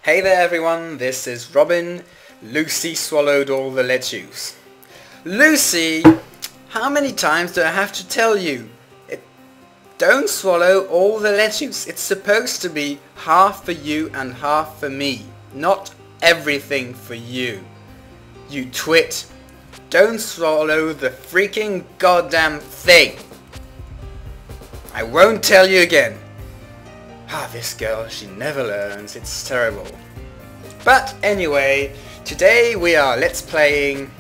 Hey there everyone, this is Robin. Lucy swallowed all the lettuce. Lucy, how many times do I have to tell you? Don't swallow all the lettuce. It's supposed to be half for you and half for me. Not everything for you. You twit. Don't swallow the freaking goddamn thing. I won't tell you again. This girl, she never learns. It's terrible. But anyway, today we are let's playing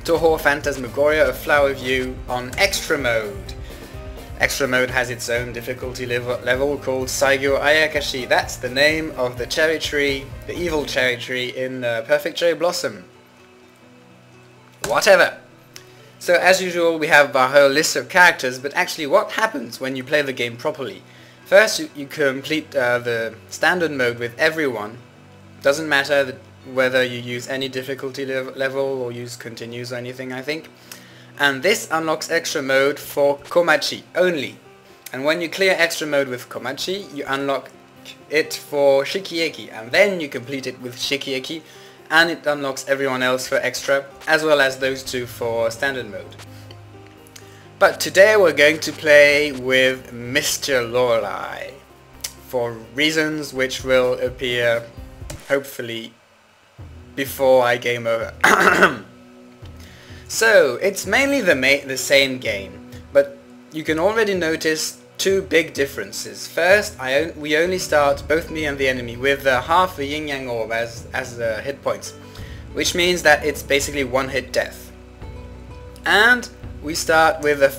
Touhou Phantasmagoria of Flower View on Extra Mode. Extra Mode has its own difficulty level called Saigyo Ayakashi. That's the name of the cherry tree, the evil cherry tree in Perfect Cherry Blossom. Whatever. So as usual we have our whole list of characters, but actually what happens when you play the game properly? First you complete the standard mode with everyone. Doesn't matter whether you use any difficulty level or use continues or anything, I think. And this unlocks extra mode for Komachi only. And when you clear extra mode with Komachi, you unlock it for Shikieki, and then you complete it with Shikieki, and it unlocks everyone else for extra, as well as those two for standard mode. But today we're going to play with Mr. Lorelei, for reasons which will appear, hopefully, before I game over. So, it's mainly the same game, but you can already notice two big differences. First, we only start, both me and the enemy, with half the yin yang orb as hit points, which means that it's basically one hit death. And we start with a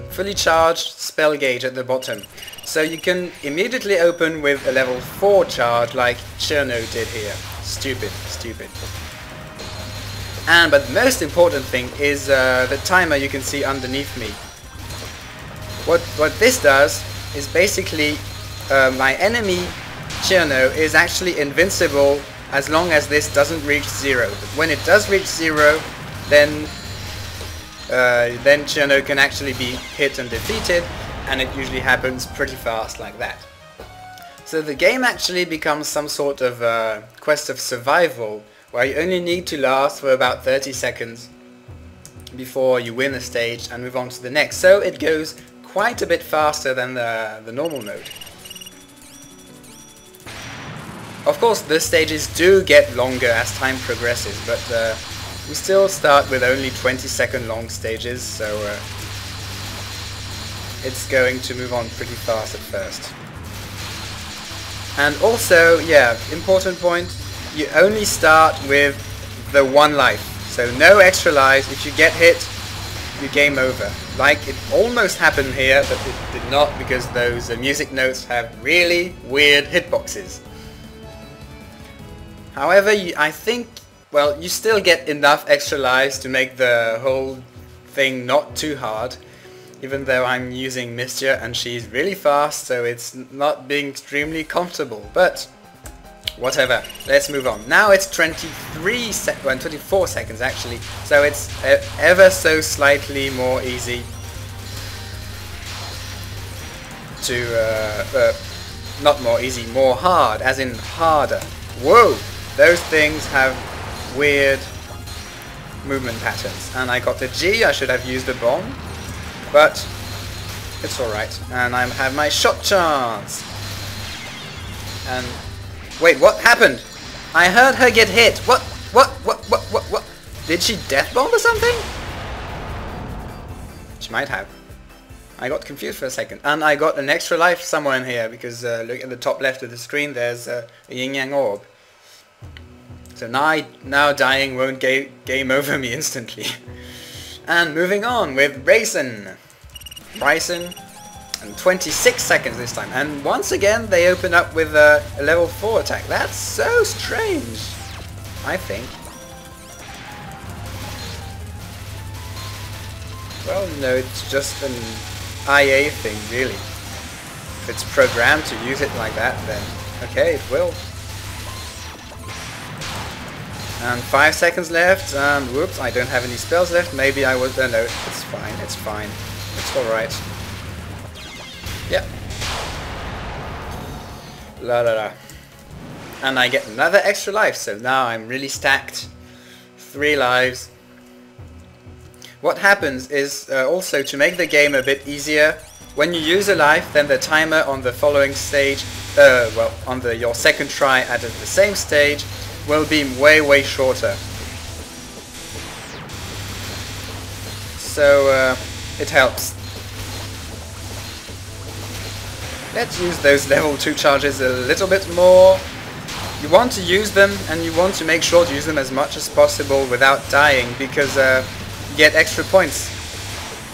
fully charged spell gauge at the bottom, so you can immediately open with a level 4 charge like Cherno did here. Stupid. But the most important thing is the timer you can see underneath me. What this does is basically my enemy Cherno is actually invincible as long as this doesn't reach 0. But when it does reach 0, then Cherno can actually be hit and defeated, and it usually happens pretty fast like that. So the game actually becomes some sort of quest of survival, where you only need to last for about 30 seconds before you win a stage and move on to the next. So it goes quite a bit faster than the normal mode. Of course the stages do get longer as time progresses, but we still start with only 20-second long stages, so it's going to move on pretty fast at first. And also, yeah, important point, you only start with the one life, so no extra lives. If you get hit, you game over. Like it almost happened here, but it did not, because those music notes have really weird hitboxes. However, I think, well, you still get enough extra lives to make the whole thing not too hard, even though I'm using Mistia and she's really fast, so it's not being extremely comfortable, but whatever. Let's move on. Now it's 24 seconds actually, so it's ever so slightly more easy to, not more easy, more hard, as in harder. Whoa! Those things have weird movement patterns, and I got the G. I should have used a bomb, but it's alright. And I have my shot chance. And wait, what happened? I heard her get hit. What? Did she death bomb or something? She might have. I got confused for a second, and I got an extra life somewhere in here, because look at the top left of the screen, there's a yin yang orb. So now dying won't game over me instantly. And moving on with Bryson, and 26 seconds this time. And once again they open up with a level 4 attack. That's so strange, I think. Well, no, it's just an IA thing, really. If it's programmed to use it like that, then okay, it will. And 5 seconds left, and whoops, I don't have any spells left. Maybe I was... no, it's fine. It's alright. Yep. La la la. And I get another extra life, so now I'm really stacked. 3 lives. What happens is also to make the game a bit easier, when you use a life, then the timer on the following stage, on your second try at the same stage, will be way shorter. So it helps. Let's use those level 2 charges a little bit more. You want to use them, and you want to make sure to use them as much as possible without dying, because you get extra points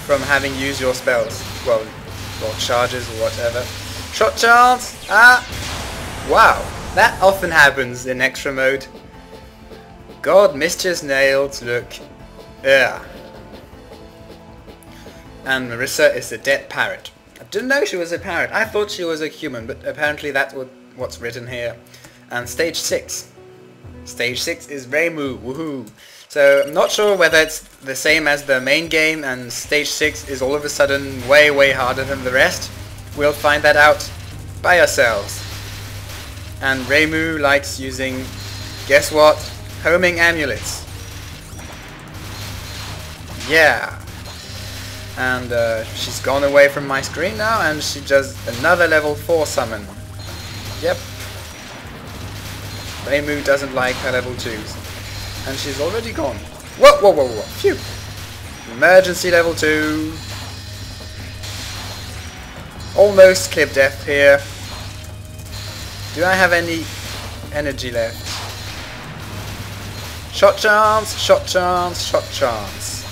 from having used your spells. Well, or charges or whatever. Shot chance! Ah! Wow, that often happens in extra mode. God, missed his nails, look. Yeah. And Marissa is a dead parrot. I didn't know she was a parrot. I thought she was a human, but apparently that's what's written here. And stage 6. Stage 6 is Reimu, woohoo! So I'm not sure whether it's the same as the main game and stage 6 is all of a sudden way harder than the rest. We'll find that out by ourselves. And Reimu likes using, guess what? Homing amulets. Yeah. And she's gone away from my screen now, and she does another level 4 summon. Yep. Reimu doesn't like her level 2s. And she's already gone. Whoa. Phew. Emergency level 2. Almost clip death here. Do I have any energy left? Shot chance, shot chance, shot chance.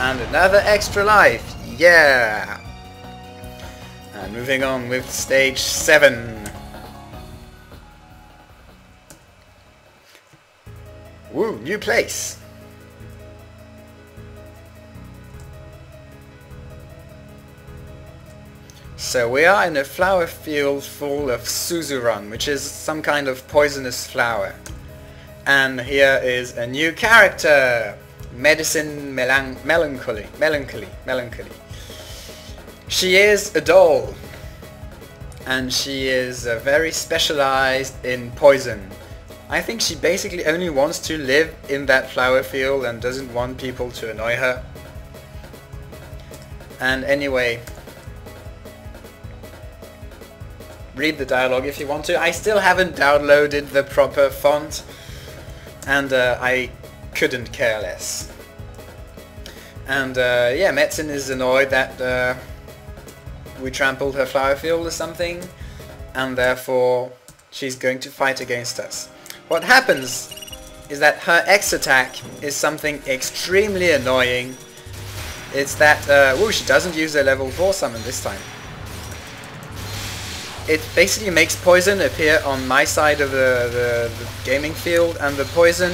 And another extra life. Yeah. And moving on with stage 7. Woo, new place. So we are in a flower field full of Suzuran, which is some kind of poisonous flower. And here is a new character, Medicine Melancholy. She is a doll, and she is very specialized in poison. I think she basically only wants to live in that flower field and doesn't want people to annoy her. And anyway, read the dialogue if you want to. I still haven't downloaded the proper font, and I couldn't care less. And yeah, Metzin is annoyed that we trampled her flower field or something, and therefore she's going to fight against us. What happens is that her X attack is something extremely annoying. It's that, she doesn't use a level 4 summon this time. It basically makes poison appear on my side of the gaming field, and the poison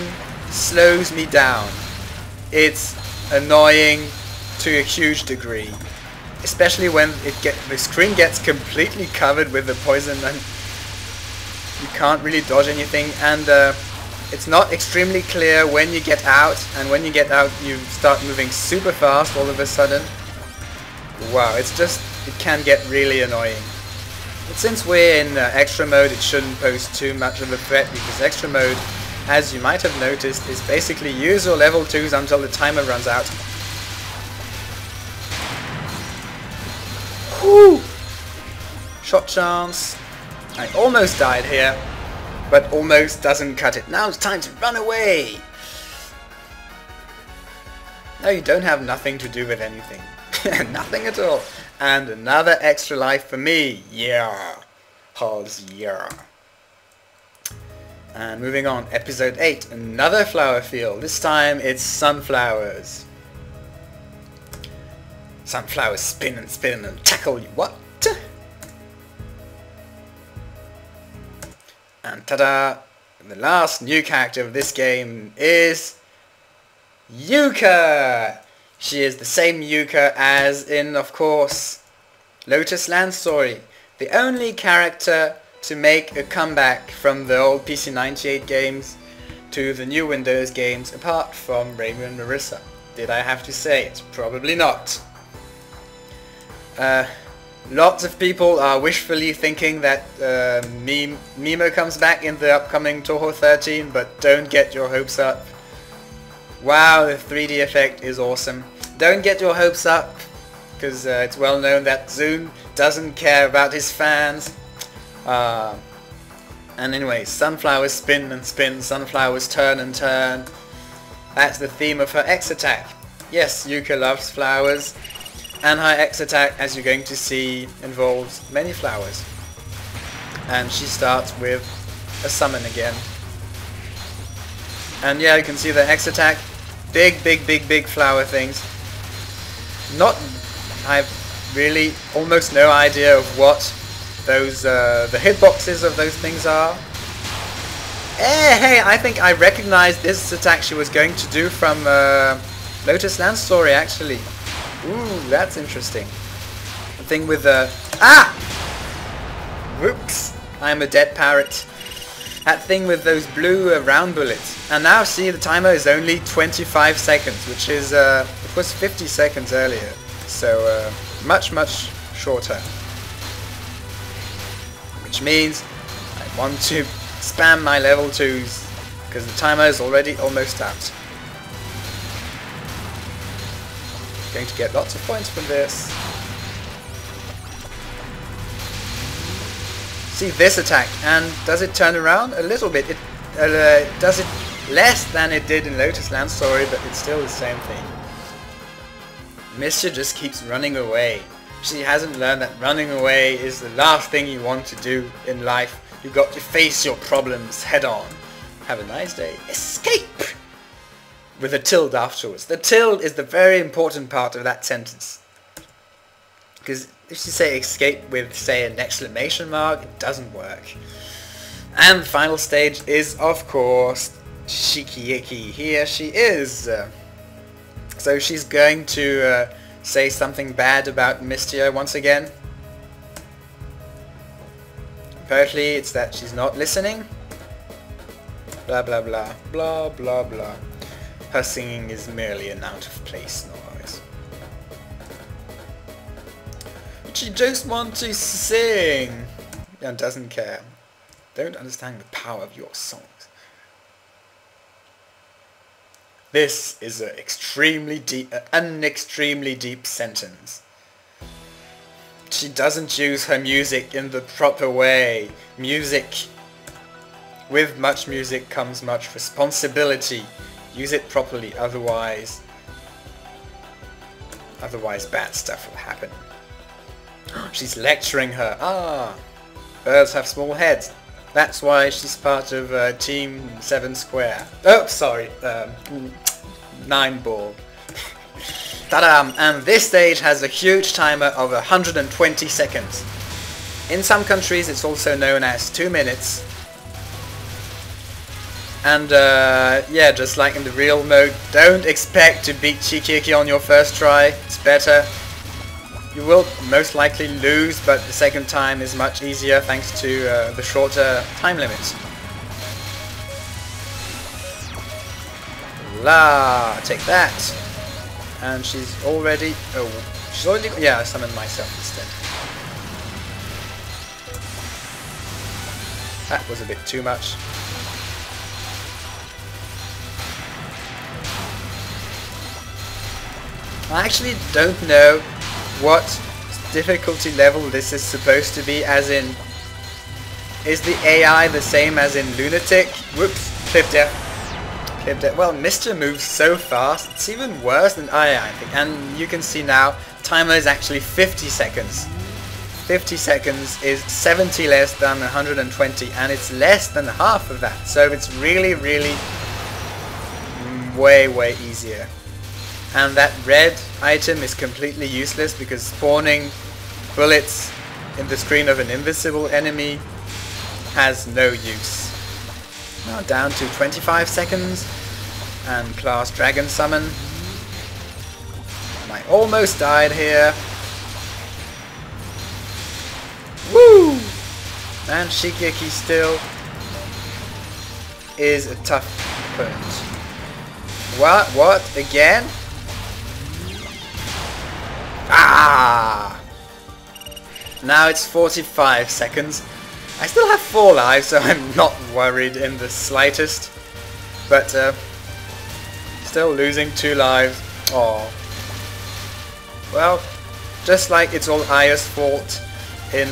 slows me down. It's annoying to a huge degree. Especially when the screen gets completely covered with the poison and you can't really dodge anything, and it's not extremely clear when you get out, and when you get out you start moving super fast all of a sudden. Wow, it can get really annoying. But since we're in extra mode, it shouldn't pose too much of a threat, because extra mode, as you might have noticed, is basically use your level 2s until the timer runs out. Whew! Shot chance. I almost died here, but almost doesn't cut it. Now it's time to run away! No, you don't have nothing to do with anything. Nothing at all. And another extra life for me. Yeah. Halls, yeah. And moving on, episode 8. Another flower field. This time it's sunflowers. Sunflowers spin and tackle you. What? And ta-da! The last new character of this game is Yuka! She is the same Yuka as in, of course, Lotus Land Story. The only character to make a comeback from the old PC98 games to the new Windows games, apart from Reimu and Marissa. Did I have to say it? Probably not. Lots of people are wishfully thinking that Mimo comes back in the upcoming Touhou 13, but don't get your hopes up. Wow, the 3D effect is awesome. Don't get your hopes up, because it's well known that Zune doesn't care about his fans. And anyway, sunflowers spin and spin, sunflowers turn and turn. That's the theme of her X attack. Yes, Yuka loves flowers, and her X attack, as you're going to see, involves many flowers. And she starts with a summon again. And yeah, you can see the X attack. Big, big, big, big flower things. I've really almost no idea of what those, the hitboxes of those things are. Hey, I think I recognized this attack she was going to do from Lotus Land Story, actually. Ooh, that's interesting. The thing with the... Ah! Whoops! I'm a dead parrot. That thing with those blue round bullets. And now see, the timer is only 25 seconds, which is... it was 50 seconds earlier. So, much, much shorter. Which means I want to spam my level 2s, because the timer is already almost out. Going to get lots of points from this. See this attack, and does it turn around? A little bit. It does it less than it did in Lotus Land Story, but it's still the same thing. Misha just keeps running away. She hasn't learned that running away is the last thing you want to do in life. You've got to face your problems head on. Have a nice day. Escape! With a tilde afterwards. The tilde is the very important part of that sentence. Because if you say escape with, say, an exclamation mark, it doesn't work. And the final stage is, of course, Shikiyeki. Here she is. So she's going to say something bad about Mystia once again. Apparently it's that she's not listening. Blah blah blah. Blah blah blah. Her singing is merely an out of place noise. She just wants to sing and doesn't care. Don't understand the power of your songs. This is an extremely deep sentence. She doesn't use her music in the proper way. With much music comes much responsibility. Use it properly, otherwise bad stuff will happen. She's lecturing her. Ah, birds have small heads. That's why she's part of Team 7 Square. Oh, sorry, 9 Ball. Ta-da! And this stage has a huge timer of 120 seconds. In some countries it's also known as 2 minutes. And yeah, just like in the real mode, don't expect to beat Shikiyeki on your first try. It's better. You will most likely lose, but the second time is much easier thanks to the shorter time limit. La, take that. And she's already... Oh, she's already... Yeah, I summoned myself instead. That was a bit too much. I actually don't know what difficulty level this is supposed to be, as in... Is the AI the same as in Lunatic? Whoops, clipped it. Well, Mr. moves so fast, it's even worse than I think. And you can see now, timer is actually 50 seconds. 50 seconds is 70 less than 120, and it's less than half of that. So it's really, really way easier. And that red item is completely useless because spawning bullets in the screen of an invisible enemy has no use. Now down to 25 seconds and class Dragon Summon. And I almost died here. Woo! And Shikiyeki still is a tough opponent. What? Again? Ah! Now it's 45 seconds. I still have 4 lives, so I'm not worried in the slightest. But still losing 2 lives. Oh. Well, just like it's all Aya's fault in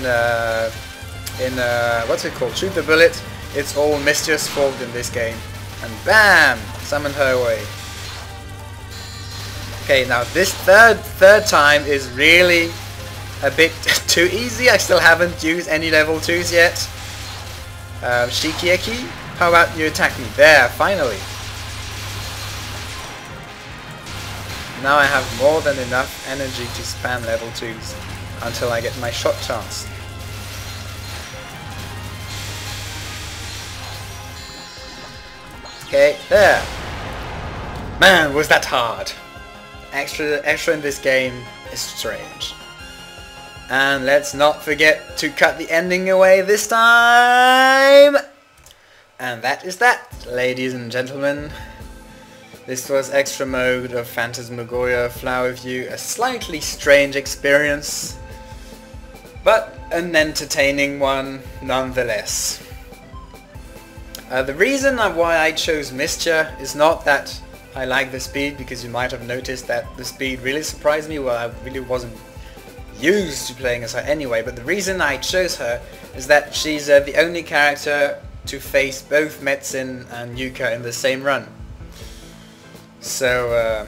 what's it called? Shoot the Bullet. It's all Misty's fault in this game. And bam! Summon her away. Okay, now this third time is really a bit too easy. I still haven't used any level 2s yet. Shikieki, how about you attack me? There, finally. Now I have more than enough energy to spam level 2s until I get my shot chance. Okay, there. Man, was that hard. Extra in this game is strange. And let's not forget to cut the ending away this time. And that is that, ladies and gentlemen. This was extra mode of Phantasmagoria Flower View, a slightly strange experience, but an entertaining one nonetheless. The reason why I chose Mistia is not that I like the speed, because you might have noticed that the speed really surprised me. Well, I really wasn't used to playing as her anyway, but the reason I chose her is that she's the only character to face both Metzin and Yuka in the same run. So,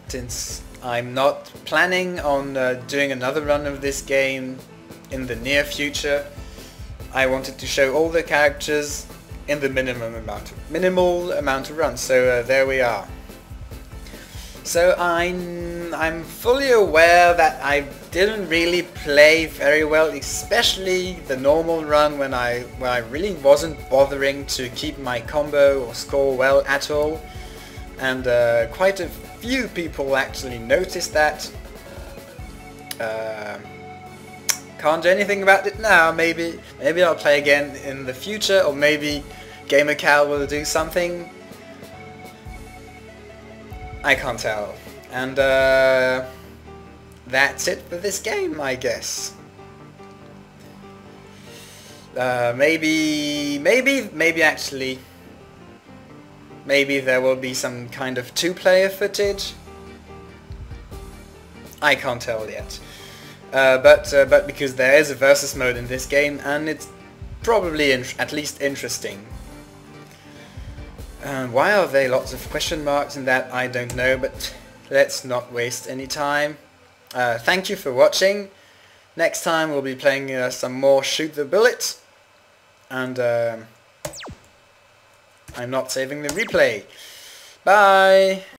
since I'm not planning on doing another run of this game in the near future, I wanted to show all the characters in the minimal amount of runs. So there we are. So I'm fully aware that I didn't really play very well, especially the normal run when I really wasn't bothering to keep my combo or score well at all. And quite a few people actually noticed that. Can't do anything about it now. Maybe I'll play again in the future, or maybe GamerCal will do something. I can't tell. And that's it for this game, I guess. Maybe there will be some kind of 2-player footage. I can't tell yet. But because there is a versus mode in this game, and it's probably at least interesting. Why are there lots of question marks in that? I don't know, but let's not waste any time. Thank you for watching. Next time we'll be playing some more Shoot the Bullet, and I'm not saving the replay. Bye!